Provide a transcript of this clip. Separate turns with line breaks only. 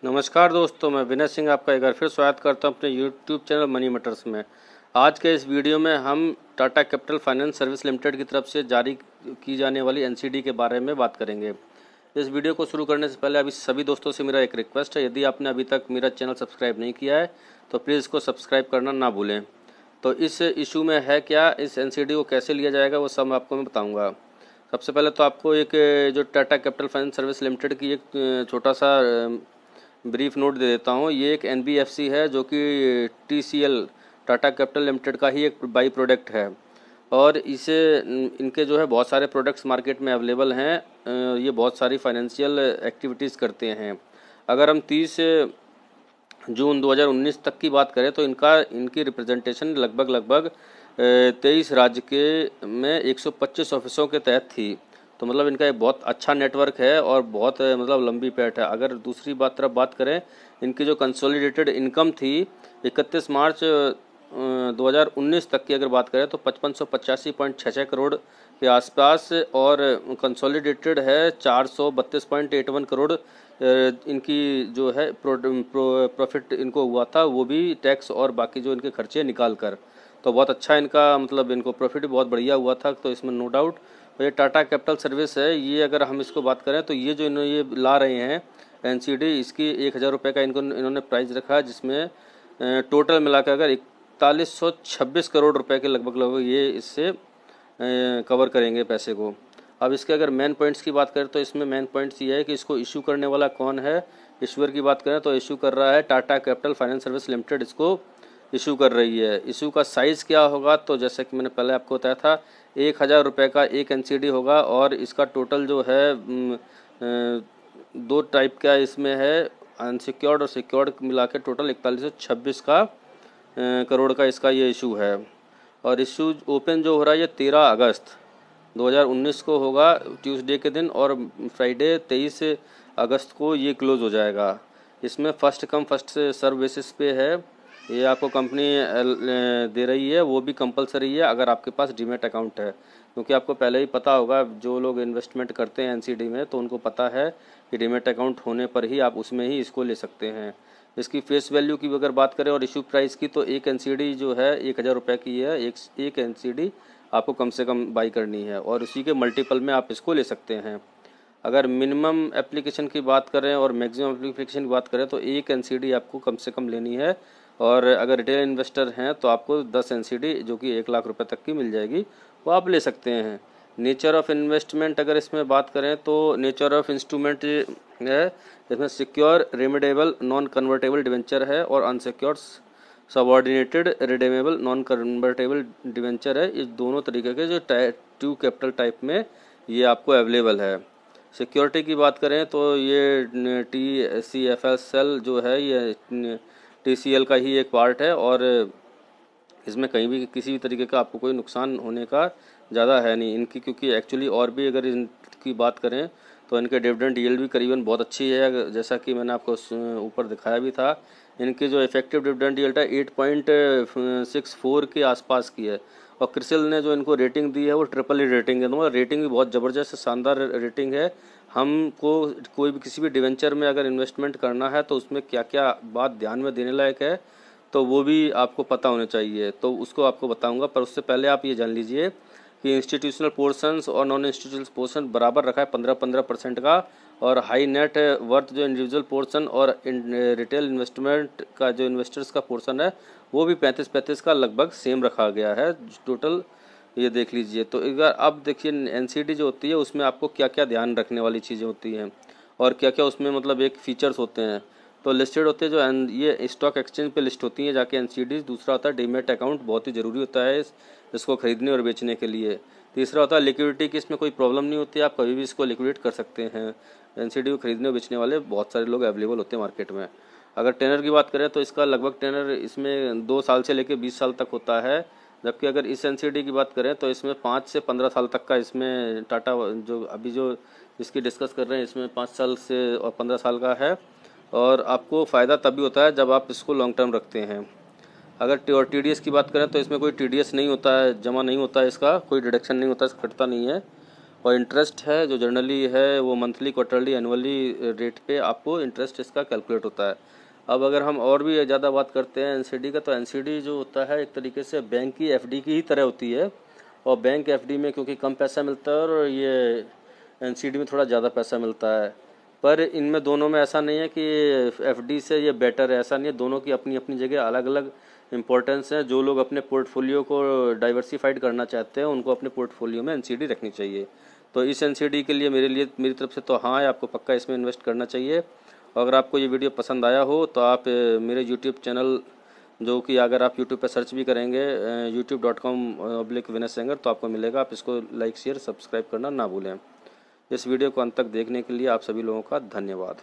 नमस्कार दोस्तों, मैं विनय सिंह आपका एक बार फिर स्वागत करता हूं अपने YouTube चैनल मनी मैटर्स में। आज के इस वीडियो में हम Tata capital finance service limited की तरफ से जारी की जाने वाली NCD के बारे में बात करेंगे। इस वीडियो को शुरू करने से पहले अभी सभी दोस्तों से मेरा एक रिक्वेस्ट है, यदि आपने अभी तक मेरा चैनल सब्सक्राइब नहीं किया है तो प्लीज़ इसको सब्सक्राइब करना ना भूलें। तो इस इशू में है क्या, इस NCD को कैसे लिया जाएगा, वो सब आपको मैं बताऊँगा। सबसे पहले तो आपको एक जो Tata capital finance service limited की एक छोटा सा ब्रीफ नोट दे देता हूँ। ये एक NBFC है जो कि TCL टाटा कैपिटल लिमिटेड का ही एक बाई प्रोडक्ट है और इसे इनके जो है बहुत सारे प्रोडक्ट्स मार्केट में अवेलेबल हैं। ये बहुत सारी फाइनेंशियल एक्टिविटीज़ करते हैं। अगर हम 30 जून 2019 तक की बात करें तो इनकी रिप्रेजेंटेशन लगभग 23 राज्य के में 125 ऑफिसों के तहत थी। तो मतलब इनका एक बहुत अच्छा नेटवर्क है और बहुत मतलब लंबी पैठ है। अगर दूसरी तरफ बात करें, इनकी जो कंसोलिडेटेड इनकम थी 31 मार्च 2019 तक की अगर बात करें तो 5585.66 करोड़ के आसपास और कंसोलिडेटेड है 432.81 करोड़ इनकी जो है प्रॉफिट इनको हुआ था, वो भी टैक्स और बाकी जो इनके खर्चे निकाल कर। तो बहुत अच्छा इनका मतलब इनको प्रॉफिट भी बहुत बढ़िया हुआ था, तो इसमें नो डाउट। तो ये टाटा कैपिटल सर्विस है, ये अगर हम इसको बात करें तो ये जो इन्होंने ये ला रहे हैं NCD, इसकी 1000 रुपये का इन्होंने प्राइस रखा है, जिसमें टोटल मिलाकर अगर 4126 करोड़ रुपए के लगभग ये इससे कवर करेंगे पैसे को। अब इसके अगर मेन पॉइंट्स की बात करें तो इसमें मेन पॉइंट्स ये है कि इसको इशू करने वाला कौन है। इशूअर की बात करें तो इशू कर रहा है Tata capital finance service limited, इसको इशू कर रही है। इशू का साइज़ क्या होगा, तो जैसे कि मैंने पहले आपको बताया था 1000 रुपये का एक NCD होगा और इसका टोटल जो है दो टाइप का इसमें है, अनसिक्योर्ड और सिक्योर्ड मिला के टोटल 4126 करोड़ का इसका ये इशू है। और इशू ओपन जो हो रहा है ये 13 अगस्त 2019 को होगा, ट्यूसडे के दिन, और फ्राइडे 23 अगस्त को ये क्लोज़ हो जाएगा। इसमें first come first serve basis पे है, ये आपको कंपनी दे रही है, वो भी कंपलसरी है अगर आपके पास डीमैट अकाउंट है। क्योंकि आपको पहले ही पता होगा, जो लोग इन्वेस्टमेंट करते हैं NCD में तो उनको पता है कि डीमैट अकाउंट होने पर ही आप उसमें ही इसको ले सकते हैं। इसकी फेस वैल्यू की अगर बात करें और इशू प्राइस की, तो एक NCD जो है 1000 रुपये की है। एक NCD आपको कम से कम बाई करनी है और उसी के मल्टीपल में आप इसको ले सकते हैं। अगर मिनिमम एप्लीकेशन की बात करें और मैक्सिमम एप्लीकेशन की बात करें तो एक NCD आपको कम से कम लेनी है। और अगर रिटेल इन्वेस्टर हैं तो आपको 10 NCD जो कि 1 लाख रुपए तक की मिल जाएगी, वो आप ले सकते हैं। नेचर ऑफ इन्वेस्टमेंट अगर इसमें बात करें तो नेचर ऑफ इंस्ट्रूमेंट है, इसमें सिक्योर रेमिडेबल नॉन कन्वर्टेबल डिवेंचर है और unsecured subordinated redeemable non convertible debenture है। इस दोनों तरीके के जो टू कैपिटल टाइप में ये आपको अवेलेबल है। सिक्योरिटी की बात करें तो ये TCFSL जो है ये TCL का ही एक पार्ट है और इसमें कहीं भी किसी भी तरीके का आपको कोई नुकसान होने का ज़्यादा है नहीं इनकी, क्योंकि एक्चुअली और भी अगर इनकी बात करें तो इनके डिविडेंड यील्ड भी करीबन बहुत अच्छी है, जैसा कि मैंने आपको ऊपर दिखाया भी था। इनकी जो इफेक्टिव डिविडेंड यील्ड है 8.64 के आसपास की है और क्रिसिल ने जो इनको रेटिंग दी है वो ट्रिपल ई रेटिंग है। तो रेटिंग भी बहुत ज़बरदस्त शानदार रेटिंग है। हमको कोई भी किसी भी डिवेंचर में अगर इन्वेस्टमेंट करना है तो उसमें क्या क्या बात ध्यान में देने लायक है तो वो भी आपको पता होना चाहिए, तो उसको आपको बताऊंगा। पर उससे पहले आप ये जान लीजिए कि इंस्टीट्यूशनल पोर्शंस और नॉन इंस्टीट्यूशनल पोर्शन बराबर रखा है 15% का, और हाई नेट वर्थ जो इंडिविजुअल पोर्शन और रिटेल इन्वेस्टमेंट का जो इन्वेस्टर्स का पोर्शन है वो भी 35-35 का लगभग सेम रखा गया है टोटल। ये देख लीजिए। तो एक बार अब देखिए NCD जो होती है उसमें आपको क्या क्या ध्यान रखने वाली चीज़ें होती हैं और क्या क्या उसमें मतलब एक फीचर्स होते हैं। तो लिस्टेड होते हैं जो ये स्टॉक एक्सचेंज पे लिस्ट होती हैं जाके NCDs। दूसरा होता है डीमैट अकाउंट, बहुत ही ज़रूरी होता है इसको खरीदने और बेचने के लिए। तीसरा होता है लिक्विडिटी की, इसमें कोई प्रॉब्लम नहीं होती, आप कभी भी इसको लिक्विडेट कर सकते हैं। NCD को खरीदने और बेचने वाले बहुत सारे लोग अवेलेबल होते हैं मार्केट में। अगर टेनर की बात करें तो इसका लगभग टेनर इसमें 2 साल से लेकर 20 साल तक होता है, जबकि अगर इस NCD की बात करें तो इसमें 5 से 15 साल तक का इसमें टाटा जो अभी जो इसकी डिस्कस कर रहे हैं इसमें 5 साल से और 15 साल का है। और आपको फ़ायदा तभी होता है जब आप इसको लॉन्ग टर्म रखते हैं। अगर TDS की बात करें तो इसमें कोई TDS नहीं होता है, जमा नहीं होता है, इसका कोई डिडक्शन नहीं होता है, इसका कटता नहीं है। और इंटरेस्ट है जो जनरली है वो मंथली, क्वार्टरली, एनुअली रेट पे आपको इंटरेस्ट इसका कैलकुलेट होता है। अब अगर हम और भी ज़्यादा बात करते हैं एनसीडी का, तो एनसीडी जो होता है एक तरीके से बैंक की एफडी की ही तरह होती है। और बैंक एफडी में क्योंकि कम पैसा मिलता है और ये एनसीडी में थोड़ा ज़्यादा पैसा मिलता है, पर इनमें दोनों में ऐसा नहीं है कि एफडी से ये बेटर है, ऐसा नहीं है। दोनों की अपनी अपनी जगह अलग अलग इम्पोर्टेंस है। जो लोग अपने पोर्टफोलियो को डाइवर्सिफाइड करना चाहते हैं उनको अपने पोर्टफोलियो में एनसीडी रखनी चाहिए। तो इस एनसीडी के लिए मेरी तरफ से तो हाँ है, आपको पक्का इसमें इन्वेस्ट करना चाहिए। अगर आपको ये वीडियो पसंद आया हो तो आप मेरे यूट्यूब चैनल, जो कि अगर आप यूट्यूब पर सर्च भी करेंगे youtube.com/विनय सेंगर, तो आपको मिलेगा। आप इसको लाइक, शेयर, सब्सक्राइब करना ना भूलें। इस वीडियो को अंत तक देखने के लिए आप सभी लोगों का धन्यवाद।